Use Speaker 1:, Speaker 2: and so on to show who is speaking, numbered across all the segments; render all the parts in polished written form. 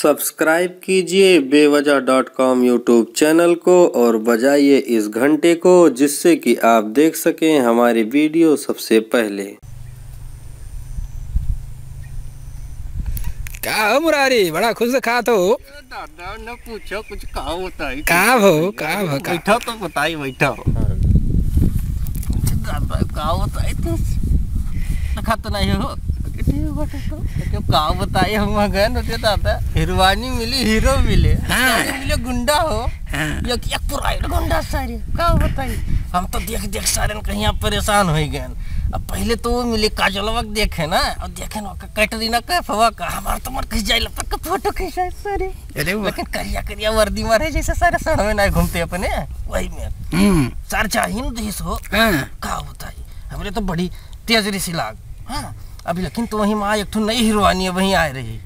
Speaker 1: Subscribe कीजिए बेवजह.com YouTube channel को और बजाइए इस घंटे को, जिससे कि आप देख सकें हमारी वीडियो सबसे पहले।
Speaker 2: का हो मुरारी, बड़ा खुश दिखा तो।
Speaker 3: दादा न पूछो कुछ का बताई।
Speaker 2: का भो
Speaker 3: बैठो तो बताई बैठो। दादा का बताई तो दिखा तो नहीं हो। का बताई हम गए न दादा, हिरवानी मिली हीरो मिले।
Speaker 2: हाँ।
Speaker 3: मिले गुंडा हो। हाँ। एक पुराई गुंडा सारे का बताई। हम तो देख देख सारे कहीं परेशान हो गए। अब पहले तो वो मिले काजलवा देखे ना, और देखे ना कैटरीना कैफवा का हमारा तो मन खिंच जाए फोटो खिंचाए सारे। लेकिन करिया करिया वर्दी मारे जैसे सारे सड़ में ना घूमते अपने वही में सर चाहिए देश हो। का बताई हमरे तो बड़ी तेज ऋषि लाग। हाँ अभी लेकिन तो वही माँ एक नई हीरोइनी है वहीं आ रही।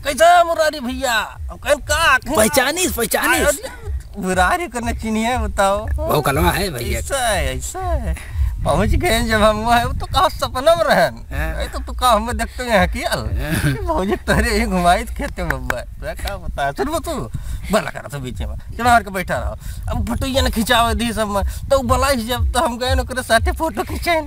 Speaker 3: कैसा मुरारी भैया
Speaker 2: पहचानी
Speaker 3: मुरारी करने चिन्हिए बताओ।
Speaker 2: वो कलवा है भैया।
Speaker 3: ऐसा है पहुंच गए जब हम वहाँ, तो कहा सपना में रहन तो कहा हम देखते हैं कियाल पहुंचे तोरे ही घुमाई खेते बब्बा क्या बता सुन तू भला करा था बीच में जब मार के बैठा रहो। अब फोटोइया ने खिंचावे दी सब में तो बुलाई जब तो हम गए न साथे फोटो खिंचाए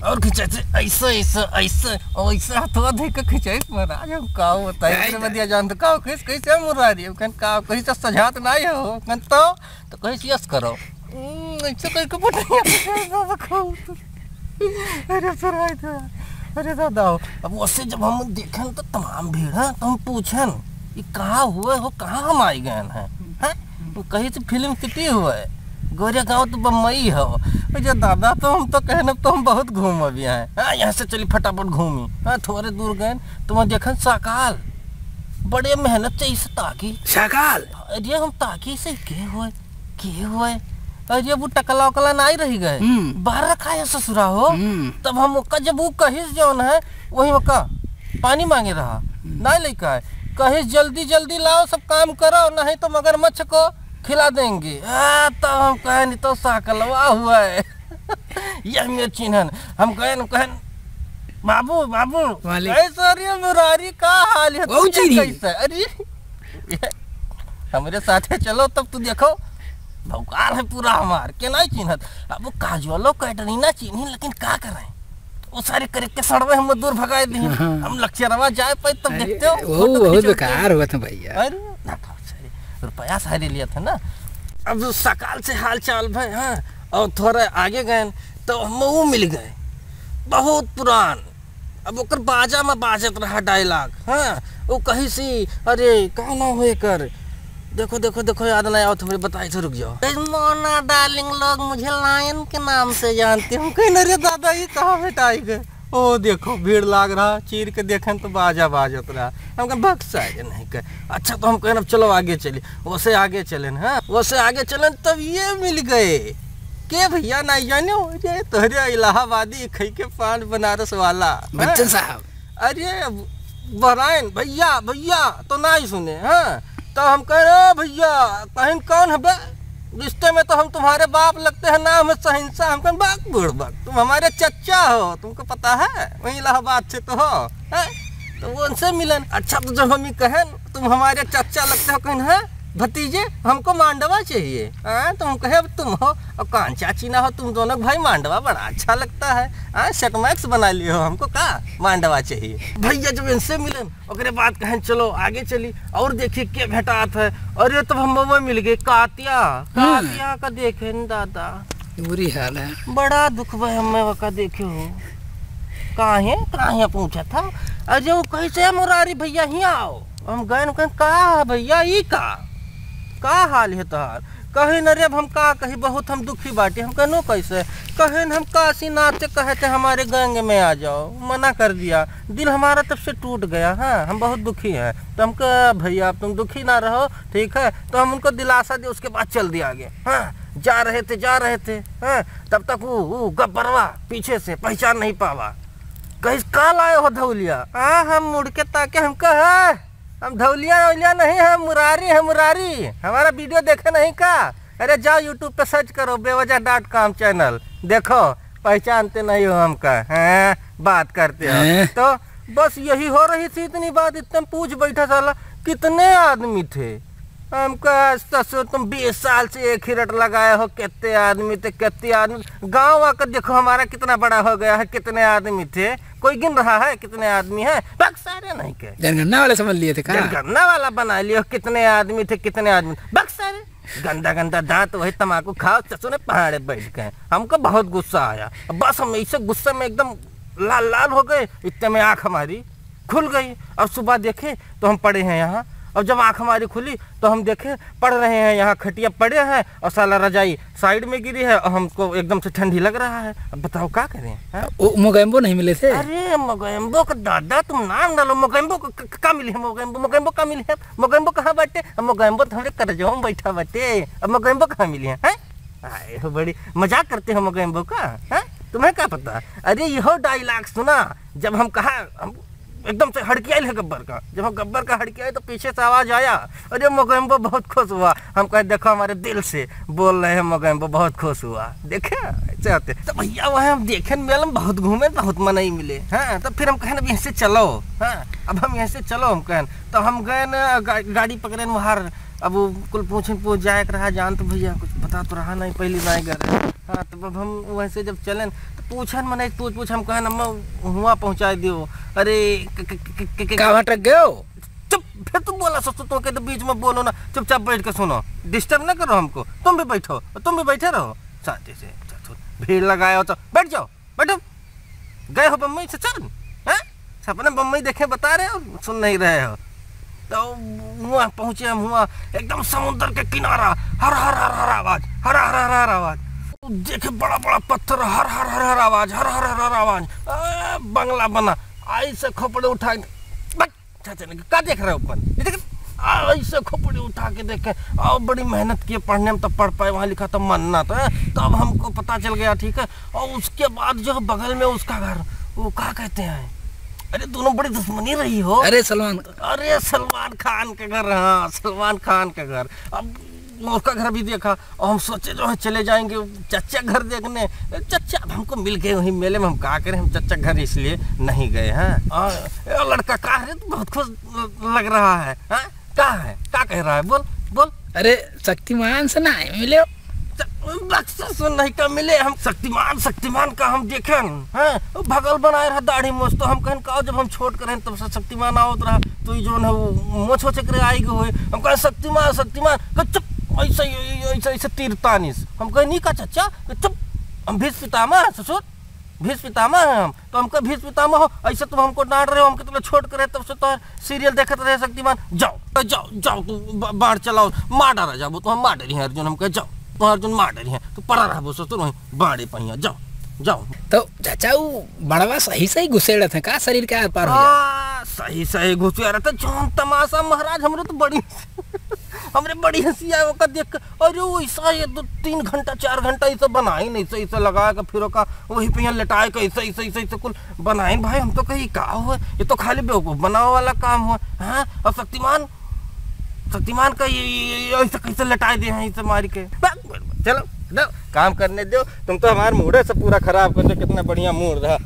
Speaker 3: और खिंचाए ऐसा ऐसा ऐसा और ऐसा हाथवा धे के खिंचाए महाराज। हम का बताए बदिया जान तो का कैसे मुरारी कन का कैसे सजात नहीं हो कन तो कैसे यस करो ऐसा करके अरे सर अरे दादा अब उससे जब हम देखें तो तमाम भीड़ है तो हम पूछन ये कहाँ हुआ हो, कहाँ हम आई गए हैं कहीं से फिल्म सिटी हुआ है गोरिया गाँव तो बम्बई हो। जो दादा तो हम तो कहने तो हम बहुत घूम अभी हैं। हाँ यहाँ से चली फटाफट घूमी। हाँ थोड़े दूर गए तो मैं देखन साकाल बड़े मेहनत से इसे ताकी
Speaker 2: साकाल।
Speaker 3: अरे हम ताकी से के हुए अरे वो टकला उकला नहीं रही गए बाहर रखा है ससुरा हो। तब हम जब वो कहिस जो है वही का पानी मांगे रहा नहीं लेकर है कहिस जल्दी जल्दी लाओ सब काम करो नहीं तो मगरमच्छ को खिला देंगे। तब हम कहे नहीं तो साकलवा हुआ है यह मेरे चिन्हन हम कहे बाबू बाबू अरे मुरारी का हाल है कैसा। अरे हमारे साथ चलो तब तू देखो भौकार है पूरा हमार के नहीं चिन्हत। अब वो काजोलो कैटरीना चिन्ही लेकिन का करें वो सारे करके सड़वे हम दूर भगाए दी। हम लक्ष्यरवा जाए पे तब देखते हो
Speaker 2: वो बहुत बेकार हुआ था भैया।
Speaker 3: अरे ना रुपया सारे लिया था ना। अब सकाल से हाल चाल भाई। हाँ और थोड़ा आगे गए तो हम मिल गए बहुत पुरान। अब ओकर बाजा में बाजत रहा डायलॉग। हाँ वो कही सी अरे कहा ना हुए कर देखो देखो देखो याद नहीं आओ तुम्हें बताई तो रुक जाओ। मोना डार्लिंग लोग मुझे लायन के नाम से जानते हो। कहीं अरे दादा ये कहाँ बेटाई गए। ओ देखो भीड़ लाग रहा चीर के देखें तो बाजा बाजत रहा। हम कहें बक्स आए नहीं कहे अच्छा तो हम कहें अब चलो आगे चले वैसे आगे चले। हाँ वैसे आगे चले तब ये मिल गए के भैया नहीं जाने अरे तोहरे इलाहाबादी खई के पान बनारस वाला
Speaker 2: बच्चन साहब।
Speaker 3: अरे बहराइन भैया भैया तो नहीं सुने। हाँ तो हम कह रहे भैया कहीं कौन है बे रिश्ते में तो हम तुम्हारे बाप लगते हैं नाम है सहिंसा। हम कहें बाग बूढ़ बाग तुम हमारे चच्चा हो तुमको पता है वही इलाहाबाद से तो हो है? तो वो उनसे मिलन। अच्छा तो जब हम कहें तुम हमारे चच्चा लगते हो कहीं है भतीजे हमको मांडवा चाहिए। तो हम कहे अब तुम हो और कान चाची ना हो तुम दोनों भाई मांडवा बड़ा अच्छा लगता है। सेटमैक्स बना लिए हो हमको का मांडवा चाहिए। भैया जब इनसे मिलन ओकरे बाद कहें चलो आगे चली और देखिए क्या भेटात है। अरे तब हम मिल गए कातिया का देखे दादा
Speaker 2: बुरी हाल है
Speaker 3: बड़ा दुख भाई हम का देखे हो कहाँ पूछा था। अजय वो कैसे मुरारी भैया ही आओ हम गए कहा भैया ये का हाल है तोहार। कहे न रे हम का कही बहुत हम दुखी बाटे। हम कहनो कैसे कहे हम काशीनाथ से कहे थे हमारे गंग में आ जाओ मना कर दिया दिल हमारा तब से टूट गया। हाँ हम बहुत दुखी हैं तो हम कह भैया अब तुम दुखी ना रहो ठीक है। तो हम उनको दिलासा दिए उसके बाद चल दिया आगे। हाँ जा रहे थे। हाँ तब तक वो गब्बरवा पीछे से पहचान नहीं पावा कहीं का लाए हो धौलिया। हाँ हम मुड़ के ताके हम कहा हम धौलिया नहीं है मुरारी हमारा वीडियो देखे नहीं का। अरे जाओ यूट्यूब पे सर्च करो बेवजह.com चैनल देखो पहचानते नहीं हो हमका। हाँ बात करते हो तो बस यही हो रही थी इतनी बात। इतने पूछ बैठा साला कितने आदमी थे। हमका तुम 20 साल से एक ही रट लगाए हो, कितने आदमी थे कितने आदमी। गांव आकर देखो हमारा कितना बड़ा हो गया है, कितने आदमी थे कोई गिन रहा है कितने आदमी है? बक सारे नहीं के
Speaker 2: जनगणना वाले समझ लिए थे,
Speaker 3: जनगणना वाला बना लियो। कितने आदमी थे कितने आदमी, बक सारे गंदा गंदा दांत वही तम्बाकू खाओ चचो ने पहाड़े बैठ गए। हमको बहुत गुस्सा आया, बस हम ऐसे गुस्से में एकदम लाल लाल हो गए। इतने में आँख हमारी खुल गई और सुबह देखे तो हम पड़े हैं यहाँ। और जब आँख हमारी खुली तो हम देखे पढ़ रहे हैं यहाँ, खटिया पड़े हैं और साला रजाई साइड में गिरी है और हमको एकदम से ठंडी लग रहा है। अब बताओ क्या करें?
Speaker 2: मोगैम्बो नहीं मिले थे?
Speaker 3: अरे मोगैम्बो का दादा तुम नाम डालो। मोगैम्बो का मिली है? मोगैम्बो का मिली है? मोगैम्बो कहाँ बैठे? मोगैम्बो तो हमारे करजों में बैठा बैठे। अब मोगैम्बो कहाँ मिली है? आए हो बड़ी मजाक करते हो मोगैम्बो का, है तुम्हें क्या पता? अरे यहो डायलॉग सुना जब हम कहा एकदम से हड़कियाई है गब्बर का। जब हम गब्बर का हड़कियाई तो पीछे से आवाज आया। अरे मोगैम्बो बहुत खुश हुआ। हम कहे देखो हमारे दिल से बोल रहे हैं मोगैम्बो बहुत खुश हुआ। देखे ऐसे होते तो भैया वह हम देखे मेल में बहुत घूमे, बहुत मन ही मिले। हाँ तो फिर हम कहे ना यहाँ से चलो। हाँ अब हम यहाँ से चलो हम कहें तो हम गए ना गाड़ी पकड़े बाहर। अब वो कुल पूछ जाए रहा जान तो भैया कुछ बता तो रहा नहीं, पहली बार गए। हाँ तो अब हम वैसे जब चलें तो पूछन मने पूछ हम कहे ना हुआ पहुँचा दियो। अरे
Speaker 2: कहाँ भटक गए?
Speaker 3: चुप, फिर तुम बोला सोचो तो के तो बीच में बोलो ना, चुपचाप बैठ के सुनो, डिस्टर्ब ना करो हमको। तुम भी बैठो, तुम भी बैठे रहो शांति से। भीड़ लगाए हो तो बैठ जाओ, बैठो। गए हो बम्बई से? चल सपने बम्बई देखे बता रहे हो, सुन नहीं रहे हो। तो वहाँ पहुँचे हम, हुआ एकदम समुद्र के किनारा, हर हर हर हर आवाज, हर हर हर हर आवाज। देखे बड़ा बड़ा पत्थर, हर हर हर हर आवाज, हर हर हर हर आवाज। बंगला बना ऐसे खोपड़े उठा क्या देख रहे हो ऊपर? ऐसे खोपड़ी उठा के देखे और बड़ी मेहनत किए पढ़ने में, तब पढ़ पाए। वहाँ लिखा था मन्नत है, तब हमको पता चल गया। ठीक है। और उसके बाद जो बगल में उसका घर, वो क्या कहते हैं? अरे दोनों बड़ी दुश्मनी रही हो।
Speaker 2: अरे
Speaker 3: सलमान खान का घर। हाँ सलमान खान का घर। अब उसका घर भी देखा और हम सोचे जो है चले जाएंगे चच्चा घर देखने। चच्चा हमको मिल गए वहीं मेले में। हम क्या करें, हम चच्चा घर इसलिए नहीं गए हैं। और लड़का कहा है तो बहुत खुश लग रहा है। हाँ क्या है, क्या कह रहा है? बोल बोल।
Speaker 2: अरे शक्तिमान से ना मिले?
Speaker 3: सुन नहीं का मिले हम। शक्तिमान का हम देखे हैं, भगल बनाए रहा दाढ़ी मोछ। तो हम कहन का जब हम छोट करें तब से शक्तिमान आवत रहा, तो जो है वो मोछ होचे करे आई गए। हम कहे शक्तिमान चुप, ऐसे ऐसे तीरतानिस। हम कहे नहीं का चच्चा चुप, हम भीष्म पितामह ससुर, भीष्म पितामह है हम। तो हमको भीष्म पितामह हो ऐसे तुम हमको डांट रहे हो। हम कितना छोट करे तब से तो सीरियल देखते रहे शक्तिमान। जाओ जाओ जाओ तू बाढ़ चलाओ, मार डाला जाओ। तो हम मार डरी हैं अर्जुन। हम कहे जाओ तो अर्जुन मार डरी हैं, तो पड़ा रहा वो ससुर वहीं बाढ़े पहिया। जाओ जाओ।
Speaker 2: तो चाचा वो बड़वा सही घुसेड़ा था का शरीर के आर पार हो जाए?
Speaker 3: सही घुसे रहा था। जौन तमाशा महाराज हमरे तो बड़ी हमरे बड़ी हंसी आए वो देख। अरे वैसा ये 2-3 घंटा 4 घंटा ऐसा बनाई नहीं, ऐसा लगा के फिर वही पे यहाँ लेटाए के ऐसे कुल बनाए। भाई हम तो कहीं का हुआ, ये तो खाली बेवकूफ बनाओ वाला काम हुआ। हाँ और शक्तिमान का ये ऐसा कैसे लटाए दे हैं ऐसे मार के। चलो काम करने दो, तुम तो हमारे मूड से पूरा खराब कर दो। कितना बढ़िया मूड रहा।